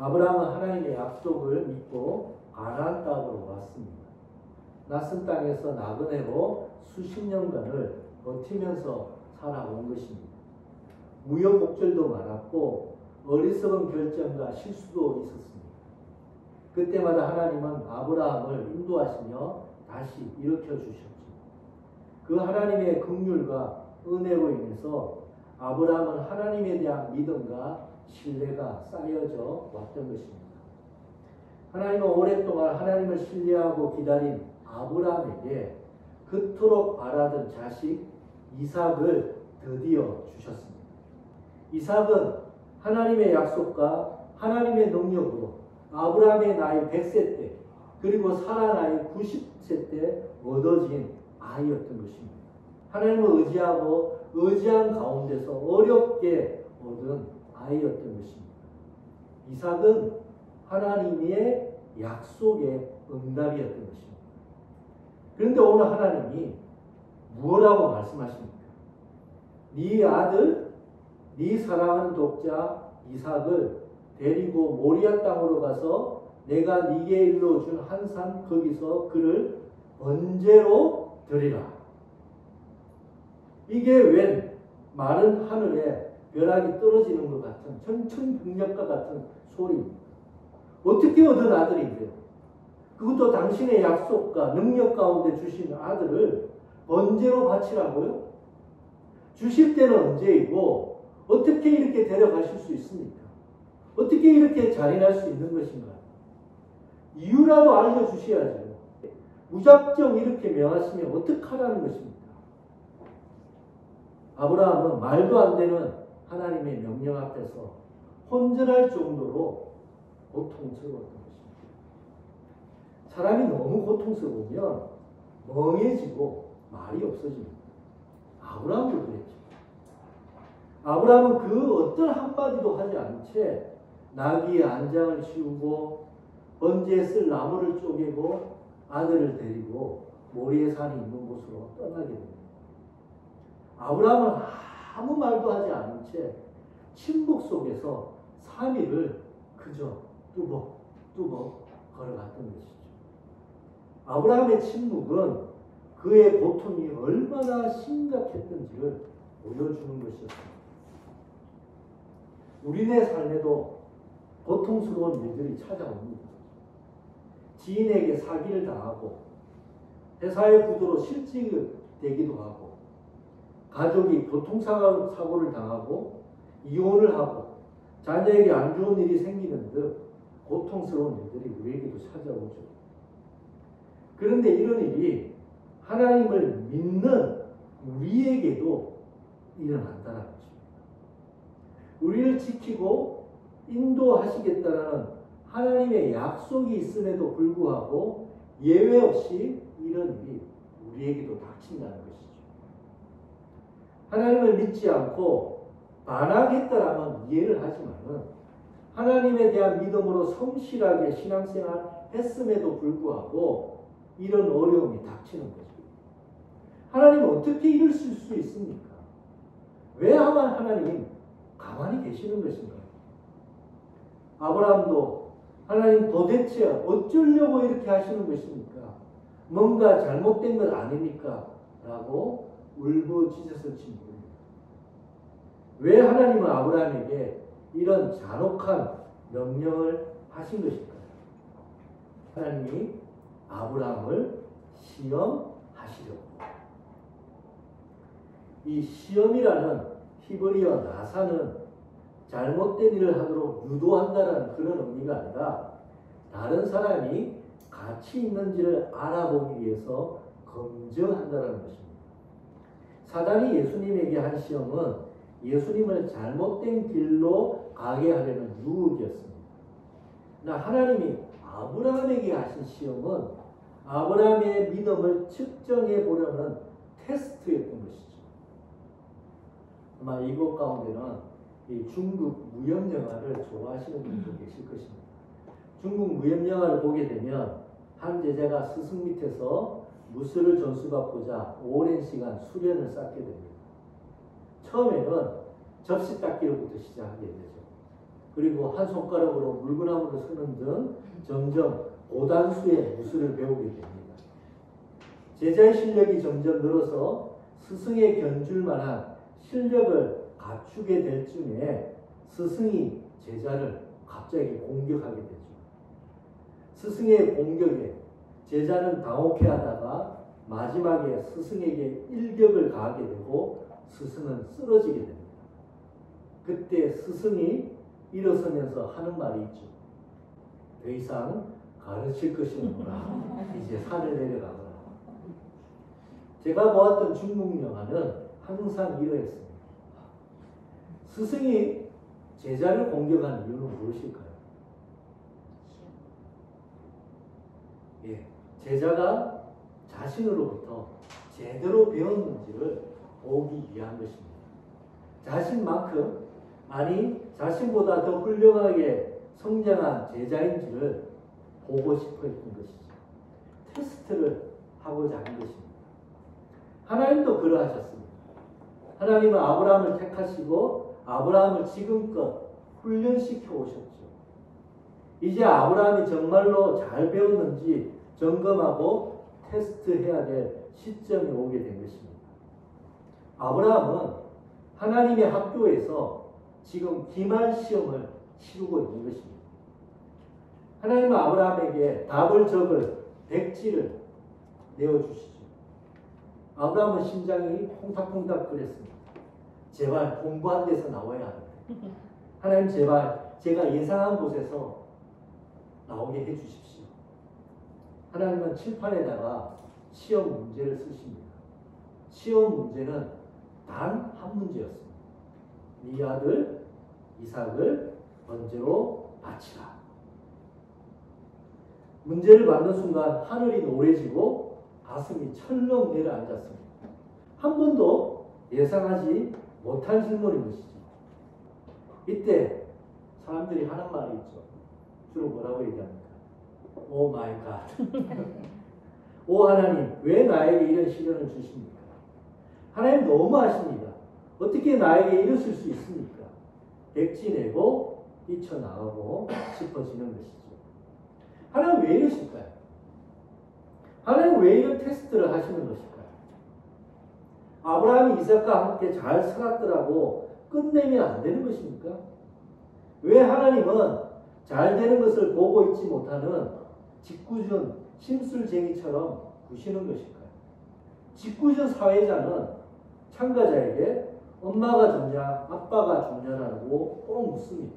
아브라함은 하나님의 약속을 믿고 가나안 땅으로 왔습니다. 낯선 땅에서 나그네로 수십 년간을 버티면서 살아온 것입니다. 우여곡절도 많았고 어리석은 결정과 실수도 있었습니다. 그때마다 하나님은 아브라함을 인도하시며 다시 일으켜 주셨죠. 그 하나님의 긍휼과 은혜로 인해서 아브라함은 하나님에 대한 믿음과 신뢰가 쌓여져 왔던 것입니다. 하나님은 오랫동안 하나님을 신뢰하고 기다린 아브라함에게 그토록 바라던 자식 이삭을 드디어 주셨습니다. 이삭은 하나님의 약속과 하나님의 능력으로 아브라함의 나이 100세 때 그리고 사라 나이 90세 때 얻어진 아이였던 것입니다. 하나님을 의지하고 의지한 가운데서 어렵게 얻은 아이였던 것입니다. 이삭은 하나님의 약속의 응답이었던 것입니다. 그런데 오늘 하나님이 무엇라고 말씀하십니까? 네 아들, 네 사랑하는 독자 이삭을 데리고 모리아 땅으로 가서 내가 네게 일러준 한 산 거기서 그를 번제로 드리라. 이게 웬 마른 하늘에 벼락이 떨어지는 것 같은 천천벽력과 같은 소리입니다. 어떻게 얻은 아들인데요? 그것도 당신의 약속과 능력 가운데 주신 아들을 번제로 바치라고요? 주실 때는 언제이고 어떻게 이렇게 데려가실 수 있습니까? 어떻게 이렇게 잔인할 수 있는 것인가? 이유라도 알려주셔야죠. 무작정 이렇게 명하시면 어떡하라는 것입니까? 아브라함은 말도 안 되는 하나님의 명령 앞에서 혼전할 정도로 고통스러웠던 것입니다. 사람이 너무 고통스러우면 멍해지고 말이 없어집니다. 아브라함도 그랬죠. 아브라함은 그 어떤 한마디도 하지 않은 채 나귀의 안장을 씌우고 번제에 쓸 나무를 쪼개고 아들을 데리고 모리의 산이 있는 곳으로 떠나게 됩니다. 아브라함은 아무 말도 하지 않은 채 침묵 속에서 3일을 그저 뚜벅뚜벅 걸어갔던 것이죠. 아브라함의 침묵은 그의 고통이 얼마나 심각했던지를 보여주는 것이었습니다. 우리네 삶에도 고통스러운 일들이 찾아옵니다. 지인에게 사기를 당하고 회사의 구조로 실직이 되기도 하고 가족이 교통사고를 당하고 이혼을 하고 자녀에게 안 좋은 일이 생기는 듯 고통스러운 일들이 우리에게도 찾아오죠. 그런데 이런 일이 하나님을 믿는 우리에게도 일어난다는 것입니다. 우리를 지키고 인도하시겠다는 하나님의 약속이 있음에도 불구하고 예외 없이 이런 일이 우리에게도 닥친다는 것이죠. 하나님을 믿지 않고 반항했다라면 이해를 하지만은 하나님에 대한 믿음으로 성실하게 신앙생활 했음에도 불구하고 이런 어려움이 닥치는 거죠. 하나님은 어떻게 이러실 수 있습니까? 왜 하나님 가만히 계시는 것인가? 아브라함도 하나님 도대체 어쩌려고 이렇게 하시는 것입니까? 뭔가 잘못된 것 아닙니까? 라고 울부짖었을 친구입니다. 왜 하나님은 아브라함에게 이런 잔혹한 명령을 하신 것일까요? 하나님이 아브라함을 시험하시려고. 이 시험이라는 히브리어 나사는 잘못된 일을 하도록 유도한다는 그런 의미가 아니라 다른 사람이 가치 있는지를 알아보기 위해서 검증한다는 것입니다. 사단이 예수님에게 한 시험은 예수님을 잘못된 길로 가게 하려는 유혹이었습니다. 그러나 하나님이 아브라함에게 하신 시험은 아브라함의 믿음을 측정해 보려는 테스트였던 것이죠. 아마 이곳 가운데는 이 중국 무협 영화를 좋아하시는 분도 계실 것입니다. 중국 무협 영화를 보게 되면 한 제자가 스승 밑에서 무술을 전수받고자 오랜 시간 수련을 쌓게 됩니다. 처음에는 접시 닦기로부터 시작하게 되죠. 그리고 한 손가락으로 물구나무를 서는 등 점점 고단수의 무술을 배우게 됩니다. 제자의 실력이 점점 늘어서 스승에 견줄 만한 실력을 갖추게 될 쯤에 스승이 제자를 갑자기 공격하게 되죠. 스승의 공격에 제자는 당혹해하다가 마지막에 스승에게 일격을 가하게 되고 스승은 쓰러지게 됩니다. 그때 스승이 일어서면서 하는 말이 있죠. 더 이상 가르칠 것이 없구나. 이제 산을 내려가거라. 제가 보았던 중국 영화는 항상 이러했습니다. 스승이 제자를 공격하는 이유는 무엇일까요? 예, 제자가 자신으로부터 제대로 배웠는지를 보기 위한 것입니다. 자신만큼, 아니 자신보다 더 훌륭하게 성장한 제자인지를 보고 싶어 했던 것이죠. 테스트를 하고자 한 것입니다. 하나님도 그러하셨습니다. 하나님은 아브라함을 택하시고 아브라함을 지금껏 훈련시켜 오셨죠. 이제 아브라함이 정말로 잘 배웠는지 점검하고 테스트해야 될 시점이 오게 된 것입니다. 아브라함은 하나님의 학교에서 지금 기말 시험을 치르고 있는 것입니다. 하나님은 아브라함에게 답을 적을 백지를 내어주시죠. 아브라함은 심장이 콩닥콩닥 그랬습니다. 제발 공부한 데서 나와야 하는데 하나님 제발 제가 예상한 곳에서 나오게 해주십시오. 하나님은 칠판에다가 시험 문제를 쓰십니다. 시험 문제는 단 한 문제였습니다. 네 아들 이삭을 번제로 바치라. 문제를 받는 순간 하늘이 노래지고 가슴이 철렁 내려앉았습니다. 한 번도 예상하지 못한 질문인 것이죠. 이때 사람들이 하는 말이 있죠. 주로 뭐라고 얘기합니까? 오 마이 갓. 오 하나님, 왜 나에게 이런 시련을 주십니까? 하나님 너무하십니다. 어떻게 나에게 이러실 수 있습니까? 백지 내고 뛰쳐나가고 싶어지는 것이죠. 하나님 왜 이러실까요? 하나님 왜 이런 테스트를 하시는 것일까요? 아브라함이 이삭과 함께 잘 살았더라고 끝내면 안 되는 것입니까? 왜 하나님은 잘 되는 것을 보고 있지 못하는 짓궂은 심술쟁이처럼 구시는 것일까요? 짓궂은 사회자는 참가자에게 엄마가 좋냐 아빠가 좋냐라고 꼭 묻습니다.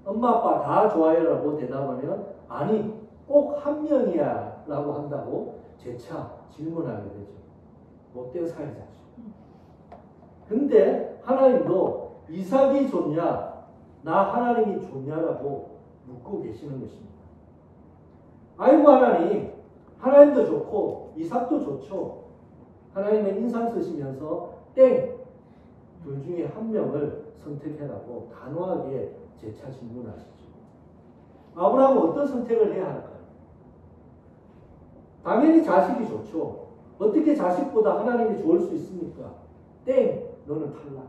엄마 아빠 다 좋아요라고 대답하면 아니 꼭 한 명이야 라고 한다고 재차 질문하게 되죠. 못된 사회자죠. 근데 하나님도 이삭이 좋냐 나 하나님이 좋냐라고 묻고 계시는 것입니다. 아이고 하나님, 하나님도 좋고 이삭도 좋죠. 하나님은 인상 쓰시면서 땡! 둘 중에 한 명을 선택해라고 단호하게 재차 질문하시죠. 아브라함은 어떤 선택을 해야 할까요? 당연히 자식이 좋죠. 어떻게 자식보다 하나님이 좋을 수 있습니까? 땡! 너는 탈락.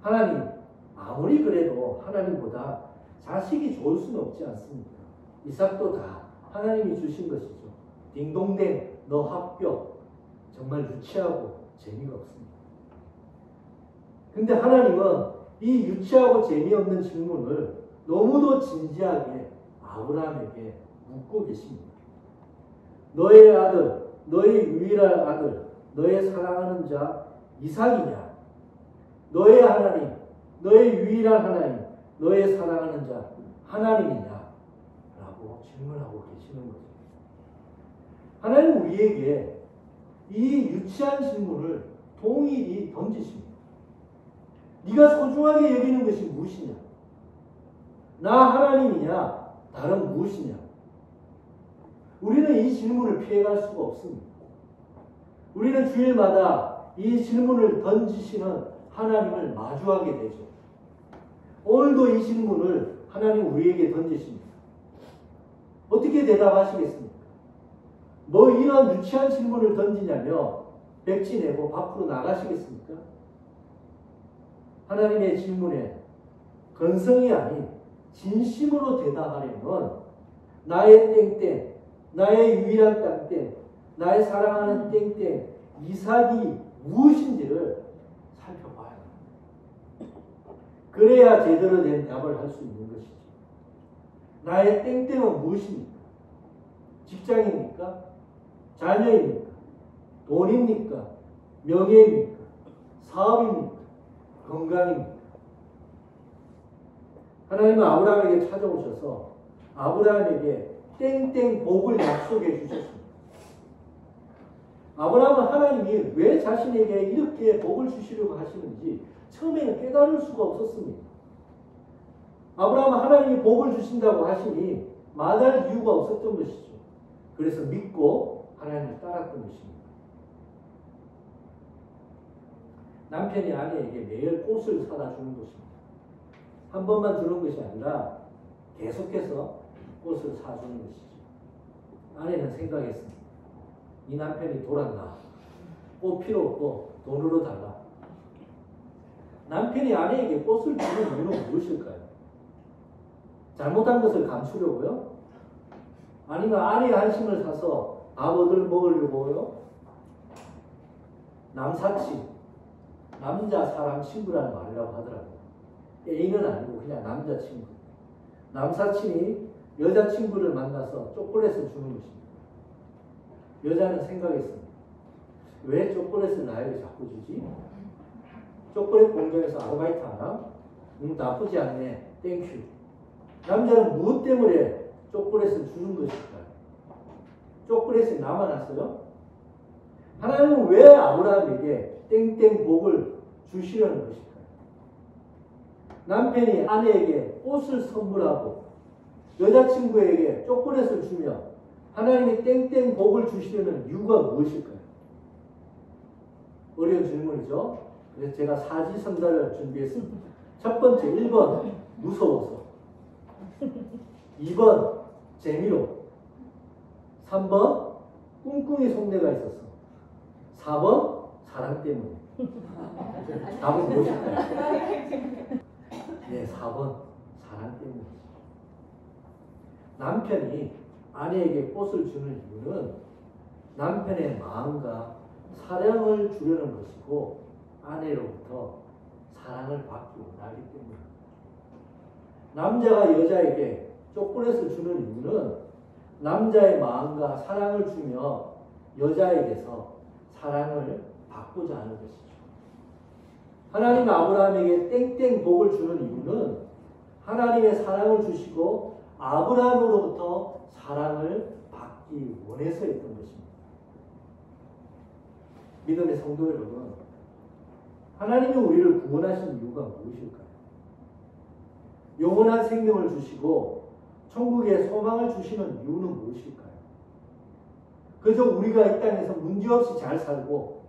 하나님, 아무리 그래도 하나님보다 자식이 좋을 수는 없지 않습니까? 이삭도 다 하나님이 주신 것이죠. 딩동댕, 너 합격. 정말 유치하고 재미가 없습니다. 근데 하나님은 이 유치하고 재미없는 질문을 너무도 진지하게 아브라함에게 묻고 계십니다. 너의 아들, 너의 유일한 아들, 너의 사랑하는 자 이삭이냐? 너의 하나님, 너의 유일한 하나님, 너의 사랑하는 자 하나님이냐? 라고 질문하고 계시는 거죠. 하나님은 우리에게 이 유치한 질문을 동일히 던지십니다. 네가 소중하게 여기는 것이 무엇이냐? 나 하나님이냐? 다른 무엇이냐? 우리는 이 질문을 피해갈 수가 없습니다. 우리는 주일마다 이 질문을 던지시는 하나님을 마주하게 되죠. 오늘도 이 질문을 하나님 우리에게 던지십니다. 어떻게 대답하시겠습니까? 뭐 이런 유치한 질문을 던지냐며 백지 내고 밖으로 나가시겠습니까? 하나님의 질문에 건성이 아닌 진심으로 대답하려면 나의 땡땡, 나의 유일한 땅땡, 나의 사랑하는 땡땡, 이삭이 무엇인지를 살펴봐야 합니다. 그래야 제대로 된 답을 할 수 있는 것이지. 나의 땡땡은 무엇입니까? 직장입니까? 자녀입니까? 돈입니까? 명예입니까? 사업입니까? 건강입니까? 하나님은 아브라함에게 찾아오셔서 아브라함에게 땡땡 복을 약속해 주셨습니다. 아브라함은 하나님이 왜 자신에게 이렇게 복을 주시려고 하시는지 처음에는 깨달을 수가 없었습니다. 아브라함은 하나님이 복을 주신다고 하시니 말할 이유가 없었던 것이죠. 그래서 믿고 하나님을 따랐던 것입니다. 남편이 아내에게 매일 꽃을 사다 주는 것입니다. 한 번만 주는 것이 아니라 계속해서 꽃을 사주는 것이죠. 아내는 생각했습니다. 이 남편이 돌았나? 꽃 필요 없고 돈으로 달라. 남편이 아내에게 꽃을 주는 이유는 무엇일까요? 잘못한 것을 감추려고요? 아니면 아내의 한심을 사서 밥 얻을 먹으려고요? 남사친, 남자 사람 친구라는 말이라고 하더라고요. 애인은 아니고 그냥 남자친구. 남사친이 여자친구를 만나서 초콜릿을 주는 것입니다. 여자는 생각했습니다. 왜 초콜릿을 나에게 자꾸 주지? 초콜릿 공장에서 아르바이트 하나? 나쁘지 않네. 땡큐. 남자는 무엇 때문에 초콜릿을 주는 것일까요? 초콜릿이 남아났어요? 하나님은 왜 아브라함에게 땡땡 복을 주시려는 것일까요? 남편이 아내에게 꽃을 선물하고 여자친구에게 초콜릿을 주며 하나님이 땡땡 복을 주시려는 이유가 무엇일까요? 어려운 질문이죠. 그래서 제가 사지선다를 준비했습니다. 첫 번째 1번 무서워서, 2번 재미로, 3번 꿍꿍이 속내가 있어서, 4번 사랑 때문에. 답은 무엇일까요? 네, 4번 사랑 때문에. 남편이 아내에게 꽃을 주는 이유는 남편의 마음과 사랑을 주려는 것이고 아내로부터 사랑을 받기 원하기 때문입니다. 남자가 여자에게 초콜릿을 주는 이유는 남자의 마음과 사랑을 주며 여자에게서 사랑을 받고자 하는 것이죠. 하나님은 아브라함에게 땡땡 복을 주는 이유는 하나님의 사랑을 주시고 아브라함으로부터 사랑을 받기 원해서였던 것입니다. 믿음의 성도 여러분, 하나님이 우리를 구원하신 이유가 무엇일까요? 영원한 생명을 주시고 천국의 소망을 주시는 이유는 무엇일까요? 그저 우리가 이 땅에서 문제없이 잘 살고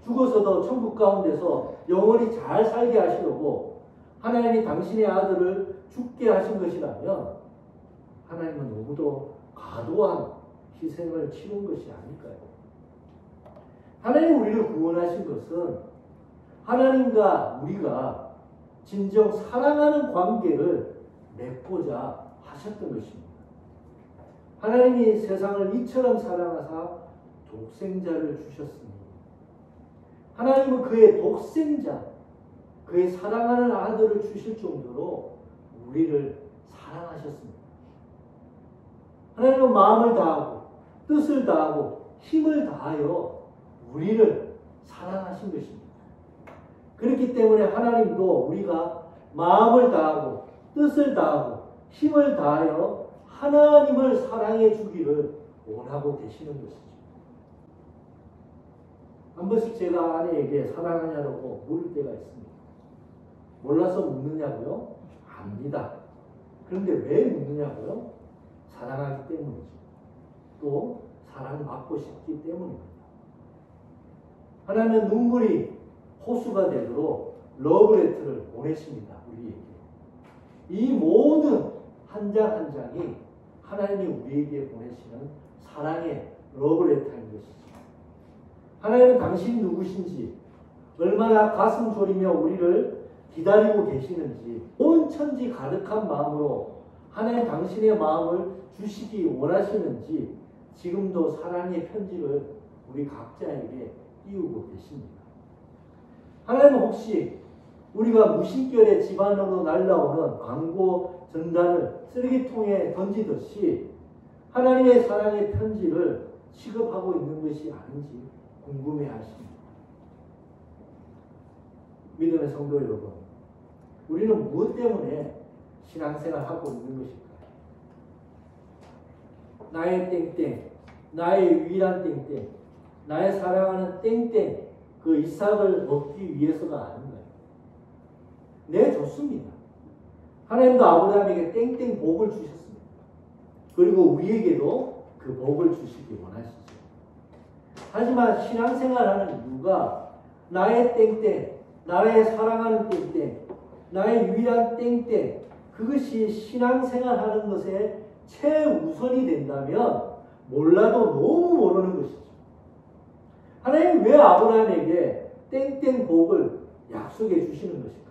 죽어서도 천국 가운데서 영원히 잘 살게 하시려고 하나님이 당신의 아들을 죽게 하신 것이라면 하나님은 너무도 과도한 희생을 치른 것이 아닐까요? 하나님이 우리를 구원하신 것은 하나님과 우리가 진정 사랑하는 관계를 맺고자 하셨던 것입니다. 하나님이 세상을 이처럼 사랑하사 독생자를 주셨습니다. 하나님은 그의 독생자, 그의 사랑하는 아들을 주실 정도로 우리를 사랑하셨습니다. 하나님은 마음을 다하고 뜻을 다하고 힘을 다하여 우리를 사랑하신 것입니다. 그렇기 때문에 하나님도 우리가 마음을 다하고 뜻을 다하고 힘을 다하여 하나님을 사랑해 주기를 원하고 계시는 것이죠. 한 번씩 제가 아내에게 사랑하냐고 물을 때가 있습니다. 몰라서 묻느냐고요? 압니다. 그런데 왜 묻느냐고요? 사랑하기 때문이죠. 또 사랑받고 싶기 때문입니다. 하나님은 눈물이 호수가 되도록 러브레터를 보내십니다. 우리에게. 이 모든 한 장 한 장이 하나님이 우리에게 보내시는 사랑의 러브레터인 것이죠. 하나님은 당신이 누구신지 얼마나 가슴 졸이며 우리를 기다리고 계시는지 온 천지 가득한 마음으로 하나님 당신의 마음을 주시기 원하시는지 지금도 사랑의 편지를 우리 각자에게 띄우고 계십니다. 하나님은 혹시 우리가 무심결에 집안으로 날라오는 광고 전단을 쓰레기통에 던지듯이 하나님의 사랑의 편지를 취급하고 있는 것이 아닌지 궁금해하십니다. 믿음의 성도 여러분, 우리는 무엇 때문에 신앙생활하고 있는 것일까요? 나의 땡땡, 나의 유일한 땡땡, 나의 사랑하는 땡땡, 그 이삭을 얻기 위해서가 아닌가요? 네, 좋습니다. 하나님도 아브라함에게 땡땡 복을 주셨습니다. 그리고 우리에게도 그 복을 주시기 원하시죠. 하지만 신앙생활하는 이유가 나의 땡땡, 나의 사랑하는 땡땡, 나의 유일한 땡땡, 그것이 신앙생활하는 것에 최우선이 된다면 몰라도 너무 모르는 것이죠. 하나님이 왜 아브라함에게 땡땡 복을 약속해 주시는 것일까요?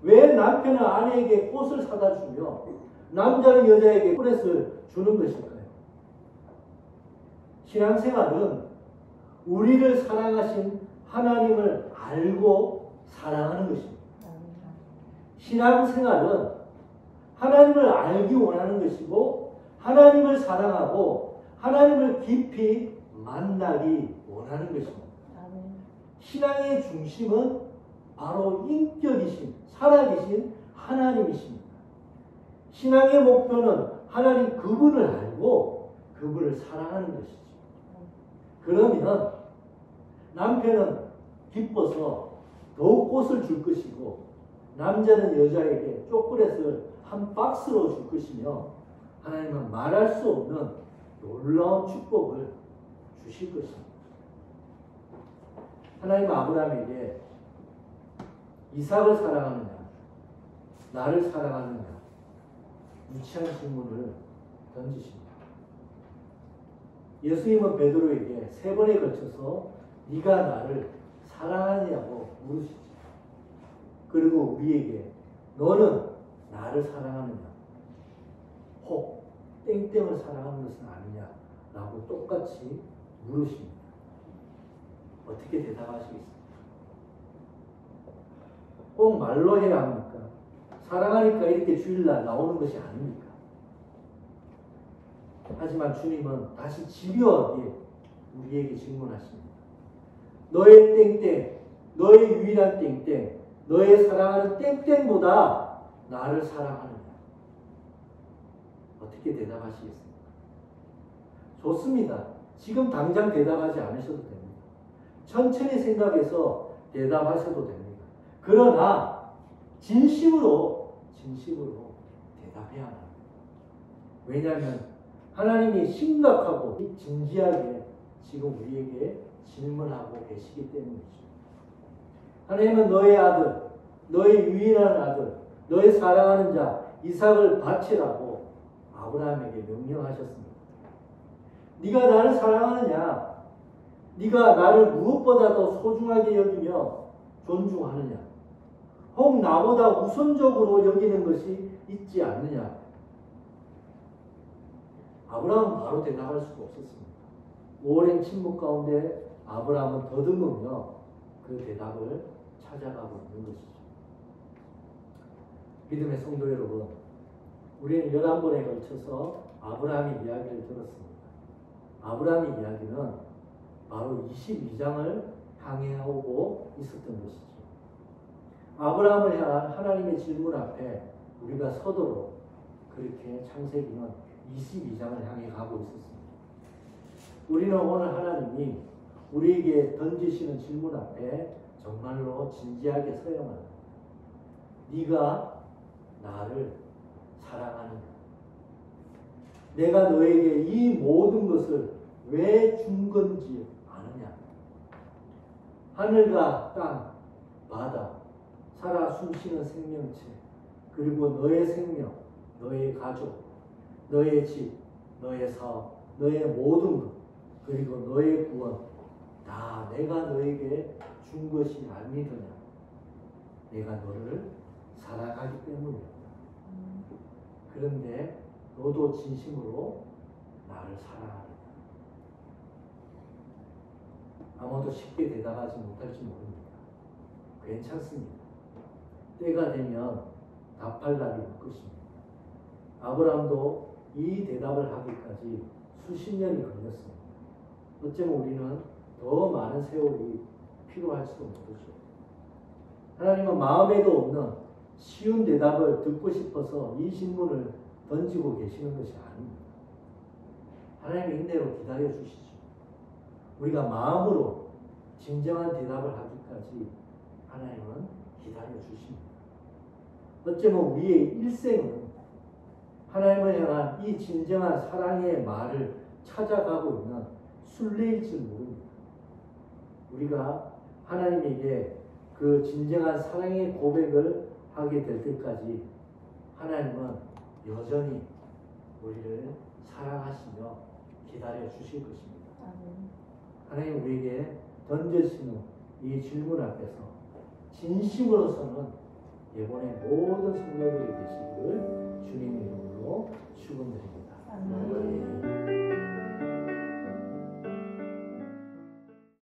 왜 남편은 아내에게 꽃을 사다 주며 남자는 여자에게 꿀렛을 주는 것일까요? 신앙생활은 우리를 사랑하신 하나님을 알고 사랑하는 것입니다. 신앙생활은 하나님을 알기 원하는 것이고 하나님을 사랑하고 하나님을 깊이 만나기 원하는 것입니다. 신앙의 중심은 바로 인격이신 살아계신 하나님이십니다. 신앙의 목표는 하나님 그분을 알고 그분을 사랑하는 것이죠. 그러면 남편은 기뻐서 더욱 꽃을 줄 것이고 남자는 여자에게 초콜릿을 한 박스로 줄 것이며 하나님은 말할 수 없는 놀라운 축복을 주실 것입니다. 하나님은 아브라함에게 이삭을 사랑하느냐 나를 사랑하느냐 유치한 질문을 던지십니다. 예수님은 베드로에게 3번에 걸쳐서 네가 나를 사랑하냐고 물으시죠. 그리고 우리에게 너는 나를 사랑하느냐 혹 땡땡을 사랑하는 것은 아니냐 라고 똑같이 물으십니다. 어떻게 대답하시겠습니까? 꼭 말로 해야 합니까? 사랑하니까 이렇게 주일날 나오는 것이 아닙니까? 하지만 주님은 다시 집요하게 우리에게 질문하십니다. 너의 땡땡, 너의 유일한 땡땡, 너의 사랑하는 땡땡보다 나를 사랑하느냐? 어떻게 대답하시겠습니까? 좋습니다. 지금 당장 대답하지 않으셔도 됩니다. 천천히 생각해서 대답하셔도 됩니다. 그러나 진심으로 대답해야 합니다. 왜냐하면 하나님이 심각하고 진지하게 지금 우리에게 질문하고 계시기 때문이죠. 하나님은 너의 아들, 너의 유일한 아들, 너의 사랑하는 자 이삭을 바치라고 아브라함에게 명령하셨습니다. 네가 나를 사랑하느냐? 네가 나를 무엇보다도 소중하게 여기며 존중하느냐? 혹 나보다 우선적으로 여기는 것이 있지 않느냐? 아브라함은 바로 대답할 수가 없었습니다. 오랜 침묵 가운데 아브라함은 더듬으며 그 대답을 찾아가고 있는 것이죠. 믿음의 성도 여러분, 우리는 11번에 걸쳐서 아브라함의 이야기를 들었습니다. 아브라함의 이야기는 바로 22장을 향해 오고 있었던 것이죠. 아브라함을 향한 하나님의 질문 앞에 우리가 서도록 그렇게 창세기는 22장을 향해 가고 있었습니다. 우리는 오늘 하나님이 우리에게 던지시는 질문 앞에 정말로 진지하게 서야만 합니다. 네가 나를 사랑하느냐? 내가 너에게 이 모든 것을 왜 준 건지 아느냐? 하늘과 땅, 바다, 살아 숨쉬는 생명체, 그리고 너의 생명, 너의 가족, 너의 집, 너의 사업, 너의 모든 것, 그리고 너의 구원, 다 내가 너에게 준 것이 아니더냐? 내가 너를 사랑하기 때문이다. 그런데 너도 진심으로 나를 사랑하느냐. 아마도 쉽게 대답하지 못할지 모릅니다. 괜찮습니다. 때가 되면 답할 날이 올 것입니다. 아브라함도 이 대답을 하기까지 수십 년이 걸렸습니다. 어쩌면 우리는 더 많은 세월이 필요할지도 모르죠. 하나님은 마음에도 없는 쉬운 대답을 듣고 싶어서 이 질문을 던지고 계시는 것이 아닙니다. 하나님의 인내로 기다려 주시죠. 우리가 마음으로 진정한 대답을 하기까지 하나님은 기다려 주십니다. 어쩌면 우리의 일생은 하나님을 향한 이 진정한 사랑의 말을 찾아가고 있는 순례일지 모릅니다. 우리가 하나님에게 그 진정한 사랑의 고백을 하게 될 때까지 하나님은 여전히 우리를 사랑하시며 기다려 주실 것입니다. 하나님 우리에게 던져주시는 이 질문 앞에서 진심으로서는 이번에 모든 성도들이 계시기